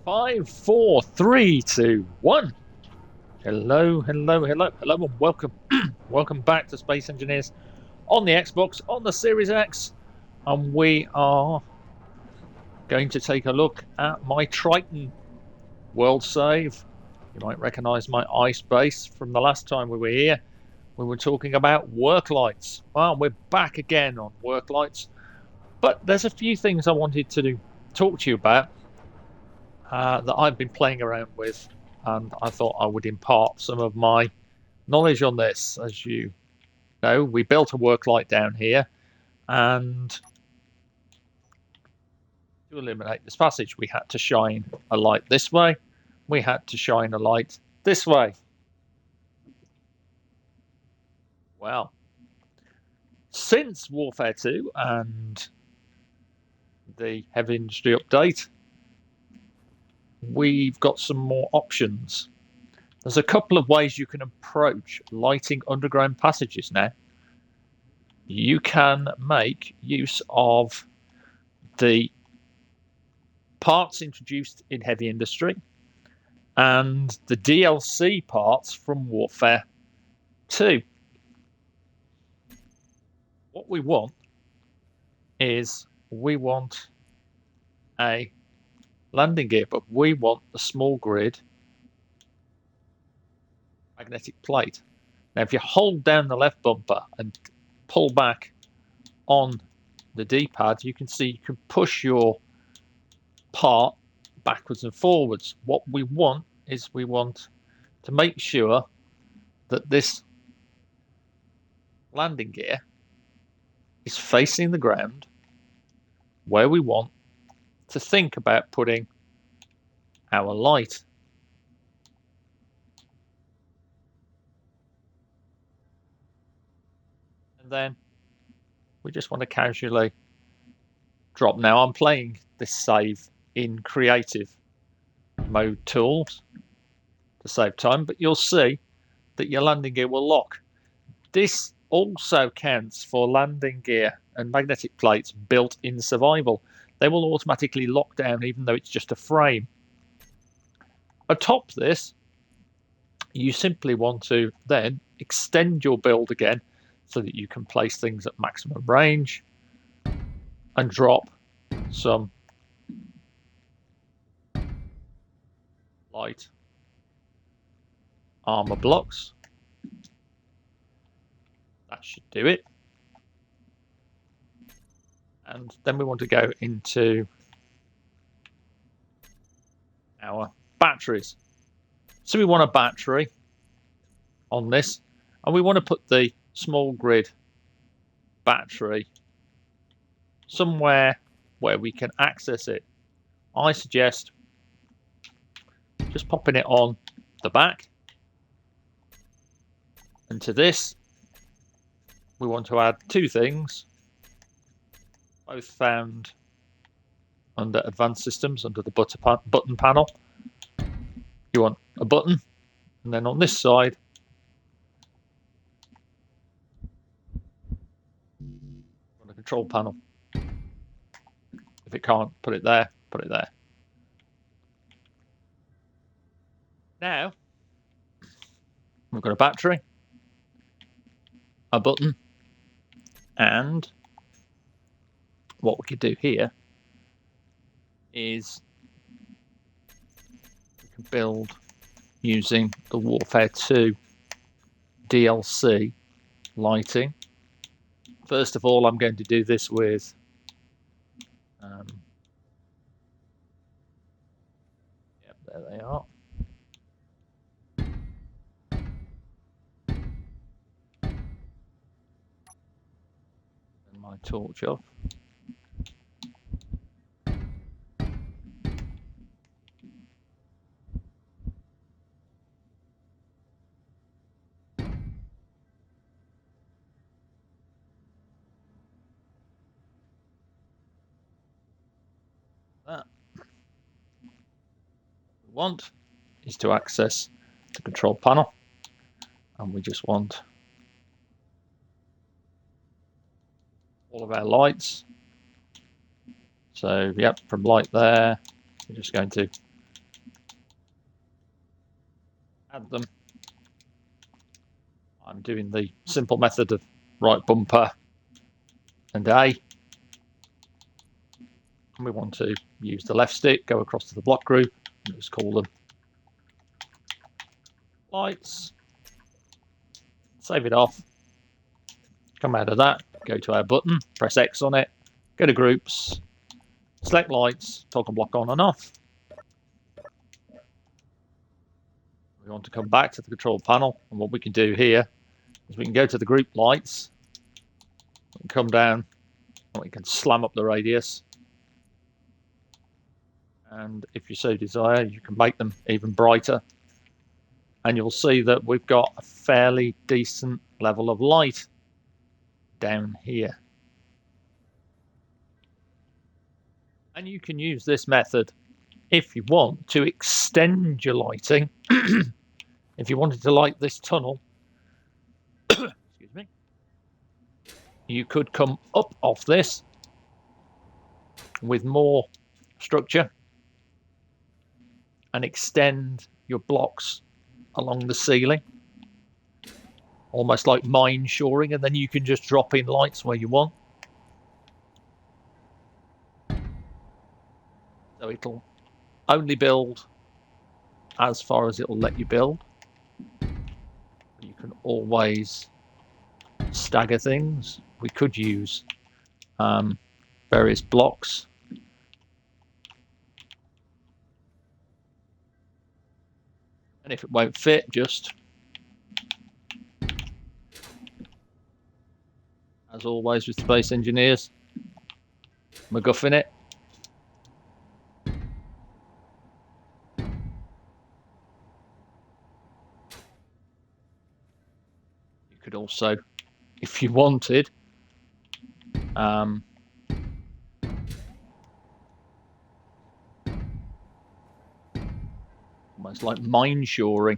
Five, four, three, two, one. Hello, hello, hello, hello, and welcome. Welcome back to Space Engineers on the Xbox, on the Series X. And we are going to take a look at my Triton world save. You might recognize my ice base from the last time we were here. We were talking about Worklights. Well, we're back again on Worklights. But there's a few things I wanted to talk to you about that I've been playing around with, and I thought I would impart some of my knowledge on this. As you know, we built a Worklight down here, and to eliminate this passage, we had to shine a light this way. We had to shine a light this way. Well, since Warfare 2 and the Heavy Industry update, we've got some more options. There's a couple of ways you can approach lighting underground passages now. You can make use of the parts introduced in Heavy Industry and the DLC parts from Warfare 2. What we want is a landing gear, but we want the small grid magnetic plate. Now, if you hold down the left bumper and pull back on the D-pad, you can see you can push your part backwards and forwards. What we want is to make sure that this landing gear is facing the ground where we want to think about putting our light. And then we just want to casually drop. Now, I'm playing this save in creative mode tools to save time, but you'll see that your landing gear will lock. This also counts for landing gear and magnetic plates built in survival. They will automatically lock down even though it's just a frame. Atop this, you simply want to then extend your build again so that you can place things at maximum range and drop some light armor blocks. That should do it. And then we want to go into our batteries. So we want a battery on this, and we want to put the small grid battery somewhere where we can access it. I suggest just popping it on the back. And to this, we want to add two things, both found under Advanced Systems, under the button panel. You want a button, and then on this side, on the control panel. If it can't, put it there, put it there. Now, we've got a battery, a button, and what we could do here is we can build using the Warfare 2 DLC lighting. First of all, I'm going to do this with yep, there they are. And my torch off. That we want is to access the control panel, and we just want all of our lights. So, yep, from light there, we're just going to add them. I'm doing the simple method of right bumper and A. And we want to use the left stick, go across to the block group, and just call them lights. Save it off. Come out of that, go to our button, press X on it, go to groups, select lights, toggle block on and off. We want to come back to the control panel, and what we can do here is we can go to the group lights, we can come down, and we can slam up the radius. And if you so desire, you can make them even brighter. And you'll see that we've got a fairly decent level of light down here. And you can use this method if you want to extend your lighting. If you wanted to light this tunnel, excuse me, you could come up off this with more structure and extend your blocks along the ceiling, almost like mine shoring, and then you can just drop in lights where you want. So it'll only build as far as it'll let you build. You can always stagger things. We could use various blocks. And if it won't fit, just, as always with Space Engineers, MacGuffin it. You could also, if you wanted, almost like mine shoring.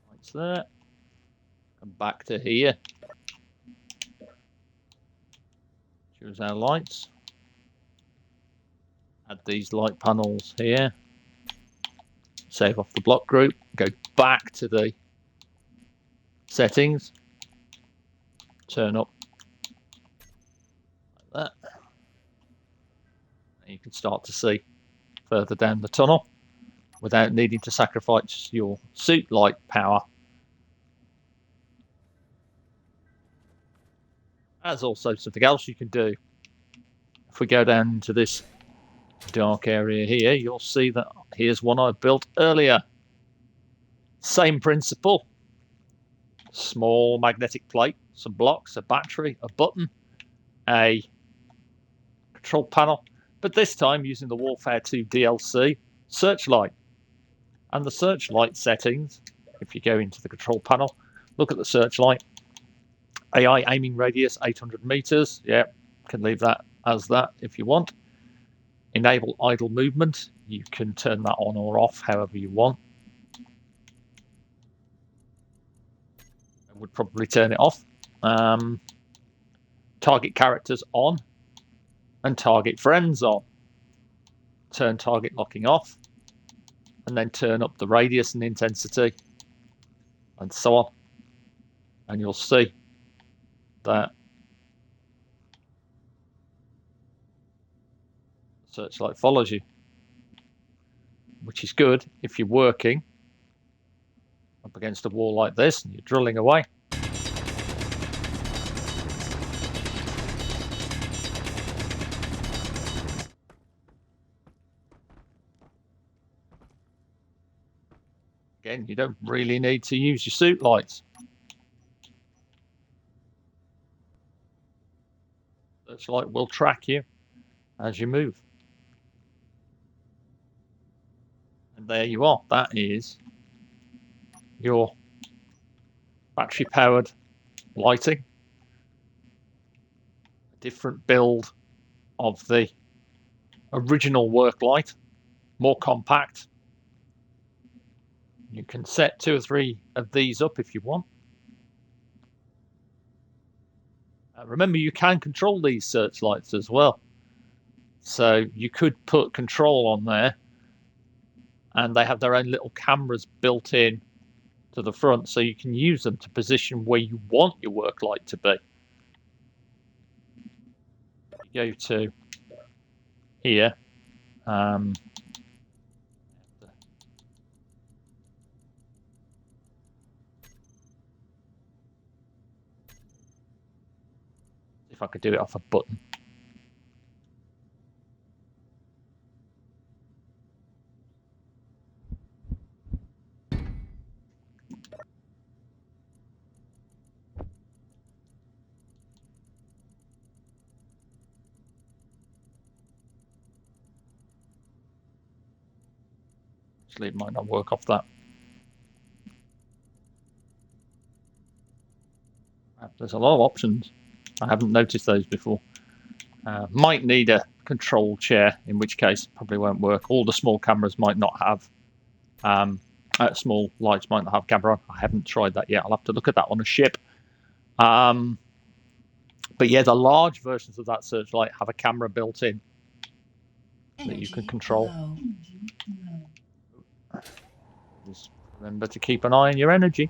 Lights there. Come back to here. Choose our lights. Add these light panels here. Save off the block group. Go back to the settings. Turn up like that. And you can start to see further down the tunnel without needing to sacrifice your suit light power. There's also something else you can do. If we go down into this dark area here, you'll see that here's one I built earlier. Same principle. Small magnetic plate, some blocks, a battery, a button, a control panel, but this time using the Warfare 2 DLC searchlight. And the searchlight settings, if you go into the control panel, look at the searchlight. AI aiming radius 800 meters. Yeah, can leave that as that if you want. Enable idle movement. You can turn that on or off however you want. I would probably turn it off. Target characters on and target friends on. Turn target locking off and then turn up the radius and intensity and so on. And you'll see that searchlight follows you, which is good if you're working up against a wall like this and you're drilling away. Again, you don't really need to use your suit lights. Searchlight will track you as you move. And there you are. That is your battery-powered lighting. A different build of the original Worklight, more compact. You can set 2 or 3 of these up if you want. Remember, you can control these searchlights as well. So you could put control on there, and they have their own little cameras built in to the front, so you can use them to position where you want your work light to be. Go to here. If I could do it off a button. Actually, it might not work off that. There's a lot of options. I haven't noticed those before. Might need a control chair, in which case probably won't work. All the small cameras might not have, small lights might not have camera on. I haven't tried that yet. I'll have to look at that on a ship. But yeah, the large versions of that searchlight have a camera built in that you can control. Just remember to keep an eye on your energy.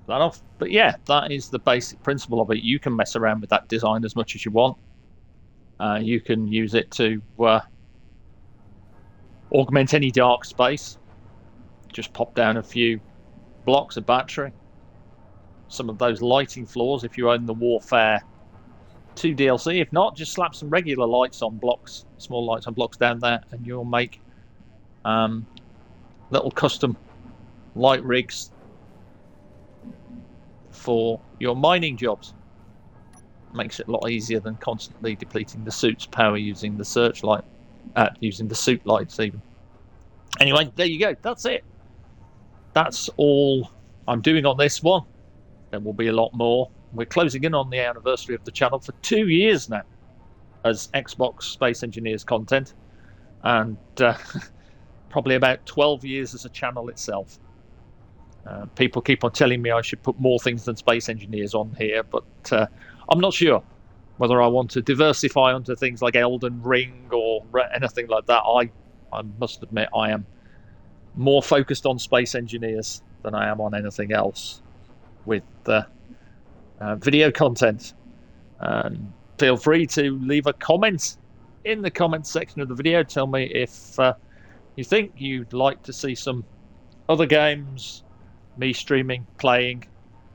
That off, but yeah, that is the basic principle of it. You can mess around with that design as much as you want. You can use it to augment any dark space. Just pop down a few blocks of battery. Some of those lighting floors, if you own the Warfare 2 DLC. If not, just slap some regular lights on blocks, small lights on blocks down there, and you'll make little custom light rigs for your mining jobs. Makes it a lot easier than constantly depleting the suit's power using the searchlight, using the suit lights even. Anyway, there you go. That's it. That's all I'm doing on this one. There will be a lot more. We're closing in on the anniversary of the channel for 2 years now as Xbox Space Engineers content, and probably about 12 years as a channel itself. People keep on telling me I should put more things than Space Engineers on here, but I'm not sure whether I want to diversify onto things like Elden Ring or anything like that. I must admit I am more focused on Space Engineers than I am on anything else with video content. Feel free to leave a comment in the comments section of the video. Tell me if you think you'd like to see some other games, me streaming, playing,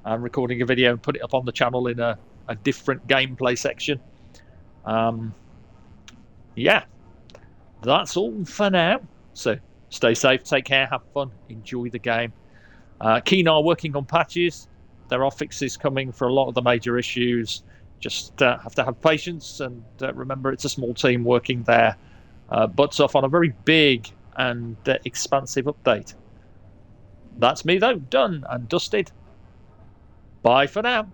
recording a video and put it up on the channel in a different gameplay section. Yeah, that's all for now. So stay safe, take care, have fun, enjoy the game. Keen are working on patches. There are fixes coming for a lot of the major issues. Just have to have patience, and remember it's a small team working their butts off on a very big and expansive update. That's me though, done and dusted. Bye for now.